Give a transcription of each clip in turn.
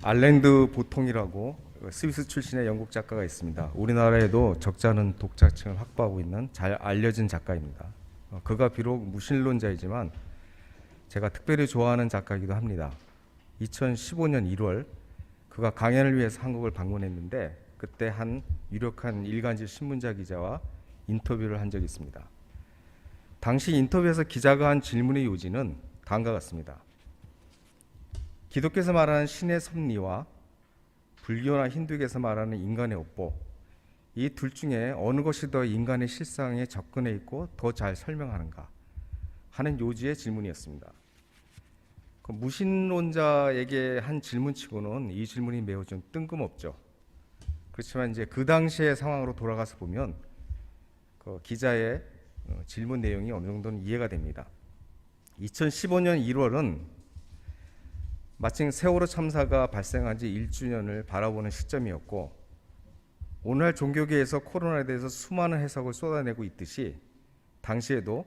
알랭드 보통이라고 스위스 출신의 영국 작가가 있습니다. 우리나라에도 적지 않은 독자층을 확보하고 있는 잘 알려진 작가입니다. 그가 비록 무신론자이지만 제가 특별히 좋아하는 작가이기도 합니다. 2015년 1월 그가 강연을 위해서 한국을 방문했는데 그때 한 유력한 일간지 신문자 기자와 인터뷰를 한 적이 있습니다. 당시 인터뷰에서 기자가 한 질문의 요지는 다음과 같습니다. 기독교에서 말하는 신의 섭리와 불교나 힌두교에서 말하는 인간의 업보, 이 둘 중에 어느 것이 더 인간의 실상에 접근해 있고 더 잘 설명하는가 하는 요지의 질문이었습니다. 그 무신론자에게 한 질문치고는 이 질문이 매우 좀 뜬금없죠. 그렇지만 이제 그 당시의 상황으로 돌아가서 보면 그 기자의 질문 내용이 어느 정도는 이해가 됩니다. 2015년 1월은 마침 세월호 참사가 발생한 지 1주년을 바라보는 시점이었고, 오늘날 종교계에서 코로나에 대해서 수많은 해석을 쏟아내고 있듯이 당시에도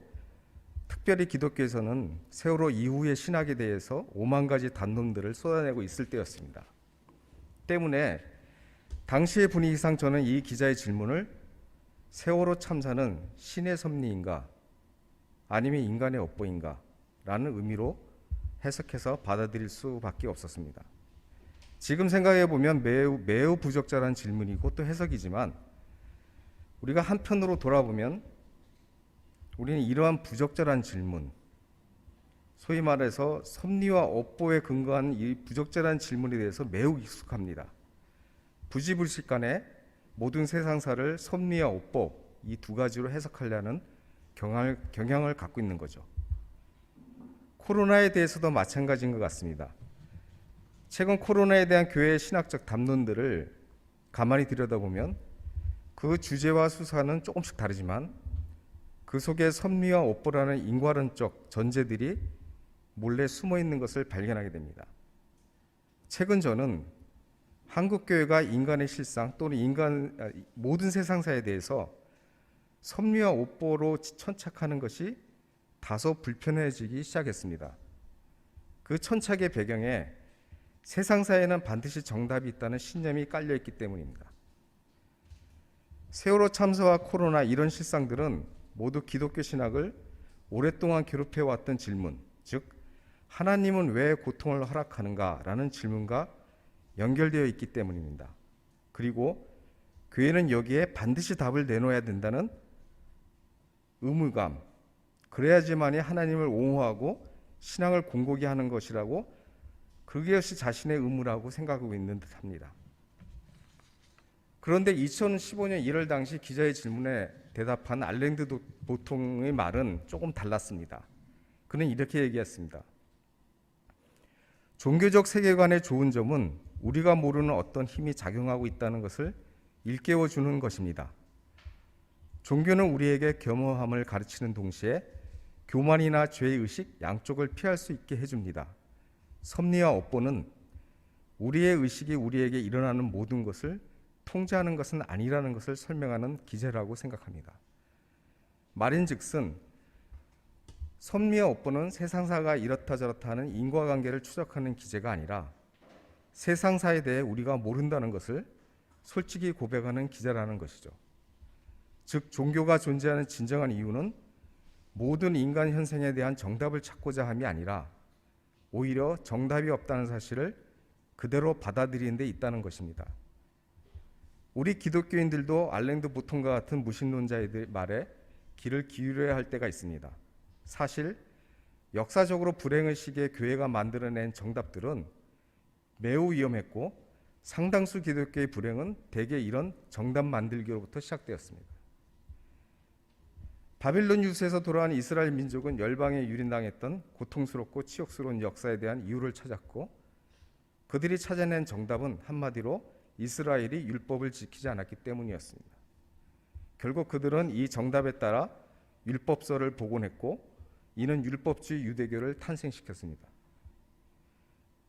특별히 기독교에서는 세월호 이후의 신학에 대해서 5만 가지 담론들을 쏟아내고 있을 때였습니다. 때문에 당시의 분위기상 저는 이 기자의 질문을 세월호 참사는 신의 섭리인가 아니면 인간의 업보인가 라는 의미로 해석해서 받아들일 수밖에 없었습니다. 지금 생각해 보면 매우 부적절한 질문이고 또 해석이지만 우리가 한편으로 돌아보면 우리는 이러한 부적절한 질문, 소위 말해서 섭리와 업보에 근거한 이 부적절한 질문에 대해서 매우 익숙합니다. 부지불식간에 모든 세상사를 섭리와 업보 이 두 가지로 해석하려는 경향을 갖고 있는 거죠. 코로나에 대해서도 마찬가지인 것 같습니다. 최근 코로나에 대한 교회의 신학적 담론들을 가만히 들여다보면 그 주제와 수사는 조금씩 다르지만 그 속에 섭리와 업보라는 인과론적 전제들이 몰래 숨어 있는 것을 발견하게 됩니다. 최근 저는 한국 교회가 인간의 실상 또는 모든 세상사에 대해서 섭리와 업보로 천착하는 것이 다소 불편해지기 시작했습니다. 그 천착의 배경에 세상사에는 반드시 정답이 있다는 신념이 깔려있기 때문입니다. 세월호 참사와 코로나 이런 실상들은 모두 기독교 신학을 오랫동안 괴롭혀왔던 질문, 즉 하나님은 왜 고통을 허락하는가라는 질문과 연결되어 있기 때문입니다. 그리고 교회는 여기에 반드시 답을 내놓아야 된다는 의무감, 그래야지만이 하나님을 옹호하고 신앙을 공고히 하는 것이라고 그것이 자신의 의무라고 생각하고 있는 듯합니다. 그런데 2015년 1월 당시 기자의 질문에 대답한 알랭드 보통의 말은 조금 달랐습니다. 그는 이렇게 얘기했습니다. 종교적 세계관의 좋은 점은 우리가 모르는 어떤 힘이 작용하고 있다는 것을 일깨워주는 것입니다. 종교는 우리에게 겸허함을 가르치는 동시에 교만이나 죄의식 양쪽을 피할 수 있게 해줍니다. 섭리와 업보는 우리의 의식이 우리에게 일어나는 모든 것을 통제하는 것은 아니라는 것을 설명하는 기제라고 생각합니다. 말인즉슨 섭리와 업보는 세상사가 이렇다 저렇다 하는 인과관계를 추적하는 기제가 아니라 세상사에 대해 우리가 모른다는 것을 솔직히 고백하는 기제라는 것이죠. 즉 종교가 존재하는 진정한 이유는 모든 인간 현생에 대한 정답을 찾고자 함이 아니라 오히려 정답이 없다는 사실을 그대로 받아들이는 데 있다는 것입니다. 우리 기독교인들도 알랭드 보통과 같은 무신론자의 말에 귀를 기울여야 할 때가 있습니다. 사실 역사적으로 불행의 시기에 교회가 만들어낸 정답들은 매우 위험했고 상당수 기독교의 불행은 대개 이런 정답 만들기로부터 시작되었습니다. 바빌론 유수에서 돌아온 이스라엘 민족은 열방에 유린당했던 고통스럽고 치욕스러운 역사에 대한 이유를 찾았고 그들이 찾아낸 정답은 한마디로 이스라엘이 율법을 지키지 않았기 때문이었습니다. 결국 그들은 이 정답에 따라 율법서를 복원했고 이는 율법주의 유대교를 탄생시켰습니다.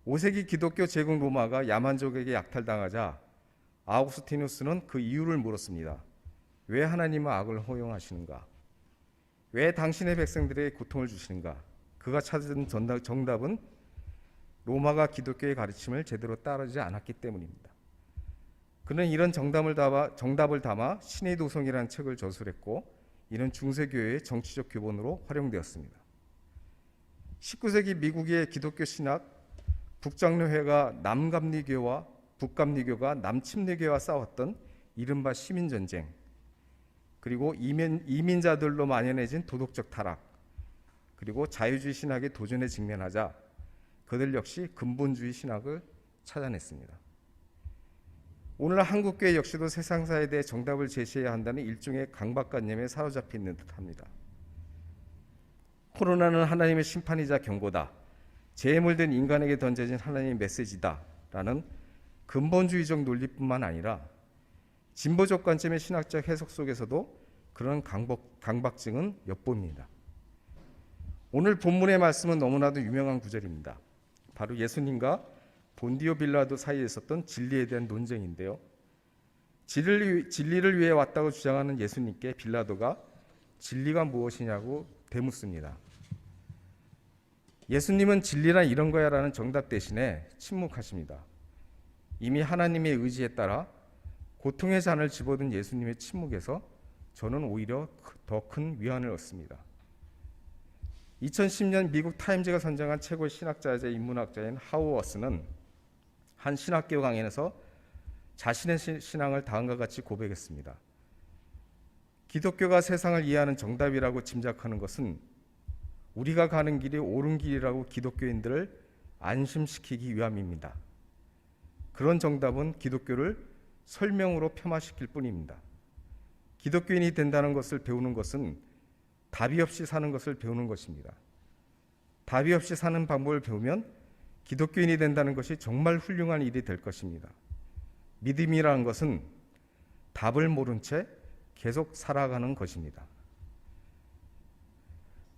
5세기 기독교 제국 로마가 야만족에게 약탈당하자 아우구스티누스는 그 이유를 물었습니다. 왜 하나님은 악을 허용하시는가? 왜 당신의 백성들에게 고통을 주시는가? 그가 찾은 정답은 로마가 기독교의 가르침을 제대로 따르지 않았기 때문입니다. 그는 이런 정답을 담아 신의 도성이라는 책을 저술했고 이는 중세교회의 정치적 교본으로 활용되었습니다. 19세기 미국의 기독교 신학 북장로회가 남감리교와 북감리교가 남침례교와 싸웠던 이른바 시민전쟁, 그리고 이민자들로 만연해진 도덕적 타락, 그리고 자유주의 신학의 도전에 직면하자 그들 역시 근본주의 신학을 찾아냈습니다. 오늘날 한국교회 역시도 세상사에 대해 정답을 제시해야 한다는 일종의 강박관념에 사로잡혀 있는 듯합니다. 코로나는 하나님의 심판이자 경고다, 죄에 물든 인간에게 던져진 하나님의 메시지다 라는 근본주의적 논리뿐만 아니라 진보적 관점의 신학적 해석 속에서도 그런 강박증은 엿봅니다. 오늘 본문의 말씀은 너무나도 유명한 구절입니다. 바로 예수님과 본디오 빌라도 사이에 있었던 진리에 대한 논쟁인데요. 진리를 위해 왔다고 주장하는 예수님께 빌라도가 진리가 무엇이냐고 되묻습니다. 예수님은 진리란 이런 거야 라는 정답 대신에 침묵하십니다. 이미 하나님의 의지에 따라 고통의 잔을 집어든 예수님의 침묵에서 저는 오히려 더 큰 위안을 얻습니다. 2010년 미국 타임즈가 선정한 최고의 신학자이자 인문학자인 하우어스는 한 신학교 강연에서 자신의 신앙을 다음과 같이 고백했습니다. 기독교가 세상을 이해하는 정답이라고 짐작하는 것은 우리가 가는 길이 옳은 길이라고 기독교인들을 안심시키기 위함입니다. 그런 정답은 기독교를 설명으로 폄하시킬 뿐입니다. 기독교인이 된다는 것을 배우는 것은 답이 없이 사는 것을 배우는 것입니다. 답이 없이 사는 방법을 배우면 기독교인이 된다는 것이 정말 훌륭한 일이 될 것입니다. 믿음이라는 것은 답을 모른 채 계속 살아가는 것입니다.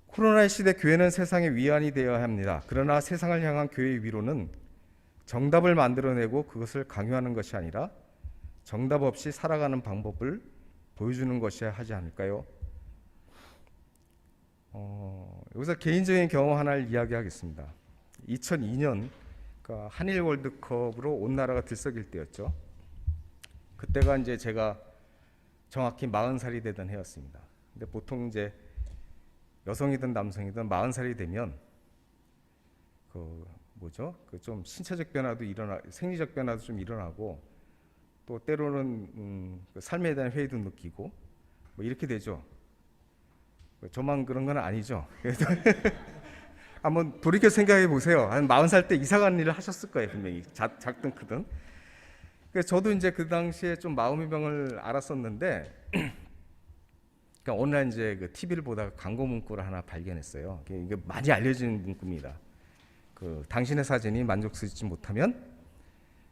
코로나의 시대 교회는 세상의 위안이 되어야 합니다. 그러나 세상을 향한 교회의 위로는 정답을 만들어내고 그것을 강요하는 것이 아니라 정답 없이 살아가는 방법을 보여주는 것이어야 하지 않을까요? 여기서 개인적인 경험 하나를 이야기하겠습니다. 2002년 한일 월드컵으로 온 나라가 들썩일 때였죠. 그때가 이제 제가 정확히 40살이 되던 해였습니다. 근데 보통 이제 여성이든 남성이든 40살이 되면 좀 신체적 변화도 생리적 변화도 좀 일어나고 또 때로는 삶에 대한 회의도 느끼고 뭐 이렇게 되죠. 저만 그런 건 아니죠. 그래서 한번 돌이켜 생각해 보세요. 한 40살 때 이상한 일을 하셨을 거예요, 분명히. 작든 크든. 그래서 저도 이제 그 당시에 좀 마음의 병을 앓았었는데, 그러니까 어느 날 이제 그 TV를 보다가 광고 문구를 하나 발견했어요. 이게 많이 알려진 문구입니다. 당신의 사진이 만족스럽지 못하면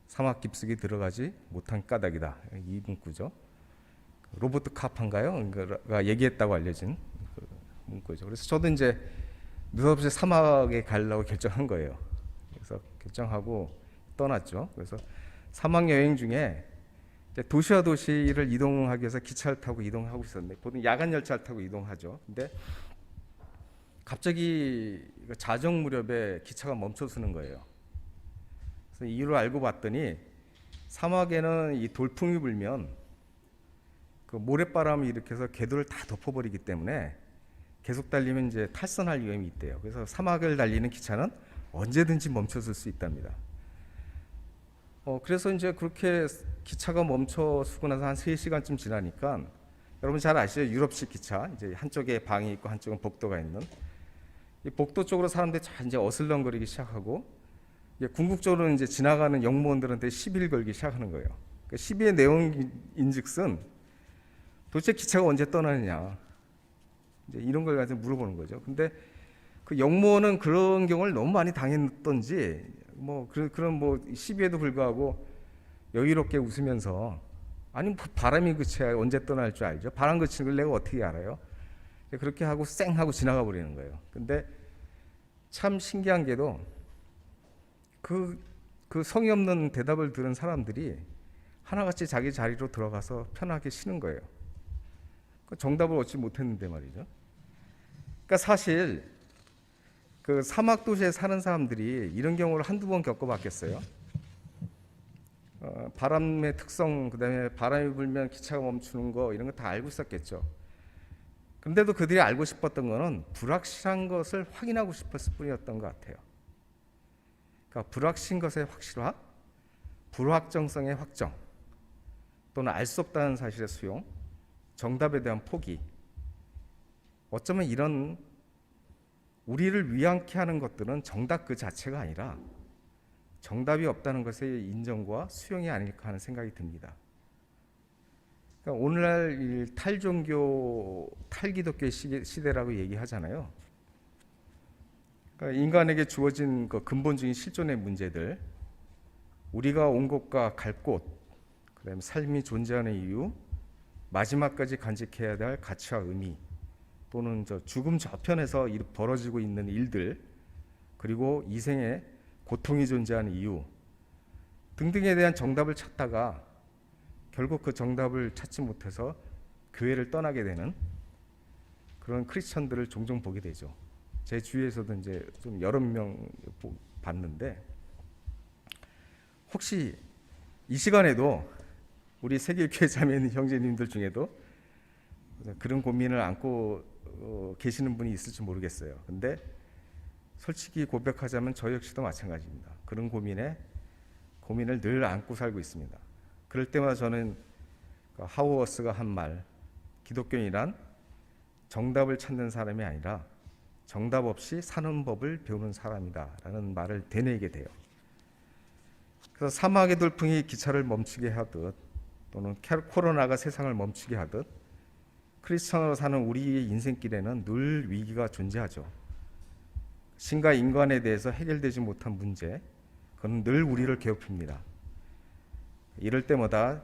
사막 깊숙이 들어가지 못한 까닭이다. 이 문구죠. 로버트 카파인가요?가 얘기했다고 알려진 문구죠. 그래서 저도 이제 느닷없이 사막에 가려고 결정한 거예요. 그래서 결정하고 떠났죠. 그래서 사막 여행 중에 도시와 도시를 이동하기 위해서 기차를 타고 이동하고 있었는데 보통 야간 열차를 타고 이동하죠. 근데 갑자기 자정 무렵에 기차가 멈춰서는 거예요. 그래서 이유를 알고 봤더니 사막에는 이 돌풍이 불면 그 모래바람을 일으켜서 궤도를 다 덮어버리기 때문에 계속 달리면 이제 탈선할 위험이 있대요. 그래서 사막을 달리는 기차는 언제든지 멈춰설 수 있답니다. 그래서 이제 그렇게 기차가 멈춰서고 나서 한 3시간쯤 지나니까 여러분 잘 아시죠? 유럽식 기차. 이제 한쪽에 방이 있고 한쪽은 복도가 있는. 이 복도 쪽으로 사람들이 이제 어슬렁거리기 시작하고 궁극적으로는 이제 지나가는 영무원들한테 시비를 걸기 시작하는 거예요. 그러니까 시비의 내용인즉슨 도대체 기차가 언제 떠나느냐. 이제 이런 걸 가지고 물어보는 거죠. 근데 그 영무원은 그런 경우를 너무 많이 당했던지 그런 시비에도 불구하고 여유롭게 웃으면서 아니 바람이 그쳐야 언제 떠날 줄 알죠. 바람 그치는 걸 내가 어떻게 알아요? 그렇게 하고 쌩 하고 지나가 버리는 거예요. 근데 참 신기한 게도 그 성의 없는 대답을 들은 사람들이 하나같이 자기 자리로 들어가서 편하게 쉬는 거예요. 정답을 얻지 못했는데 말이죠. 그러니까 사실 그 사막 도시에 사는 사람들이 이런 경우를 한두 번 겪어봤겠어요? 바람의 특성, 그다음에 바람이 불면 기차가 멈추는 거 이런 거 다 알고 있었겠죠. 그런데도 그들이 알고 싶었던 거는 불확실한 것을 확인하고 싶었을 뿐이었던 것 같아요. 그러니까 불확실한 것의 확실화, 불확정성의 확정, 또는 알 수 없다는 사실의 수용, 정답에 대한 포기. 어쩌면 이런 우리를 위안케 하는 것들은 정답 그 자체가 아니라 정답이 없다는 것의 인정과 수용이 아닐까 하는 생각이 듭니다. 그러니까 오늘날 이 탈종교, 탈기독교 시대라고 얘기하잖아요. 그러니까 인간에게 주어진 그 근본적인 실존의 문제들, 우리가 온 곳과 갈 곳, 그다음에 삶이 존재하는 이유, 마지막까지 간직해야 될 가치와 의미, 또는 죽음 저편에서 벌어지고 있는 일들, 그리고 이 생에 고통이 존재하는 이유 등등에 대한 정답을 찾다가 결국 그 정답을 찾지 못해서 교회를 떠나게 되는 그런 크리스천들을 종종 보게 되죠. 제 주위에서도 이제 좀 여러 명 봤는데, 혹시 이 시간에도 우리 세계교회 자매 있는 형제님들 중에도 그런 고민을 안고 계시는 분이 있을지 모르겠어요. 근데 솔직히 고백하자면 저 역시도 마찬가지입니다. 그런 고민을 늘 안고 살고 있습니다. 그럴 때마다 저는 하우어스가 한 말, 기독교인이란 정답을 찾는 사람이 아니라 정답 없이 사는 법을 배우는 사람이다 라는 말을 되뇌게 돼요. 그래서 사막의 돌풍이 기차를 멈추게 하듯, 또는 코로나가 세상을 멈추게 하듯, 크리스천으로 사는 우리의 인생길에는 늘 위기가 존재하죠. 신과 인간에 대해서 해결되지 못한 문제, 그건 늘 우리를 괴롭힙니다. 이럴 때마다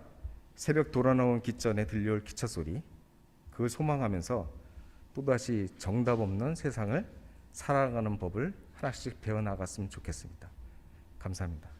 새벽 돌아나온 기전에 들려올 기차 소리, 그걸 소망하면서 또다시 정답 없는 세상을 살아가는 법을 하나씩 배워나갔으면 좋겠습니다. 감사합니다.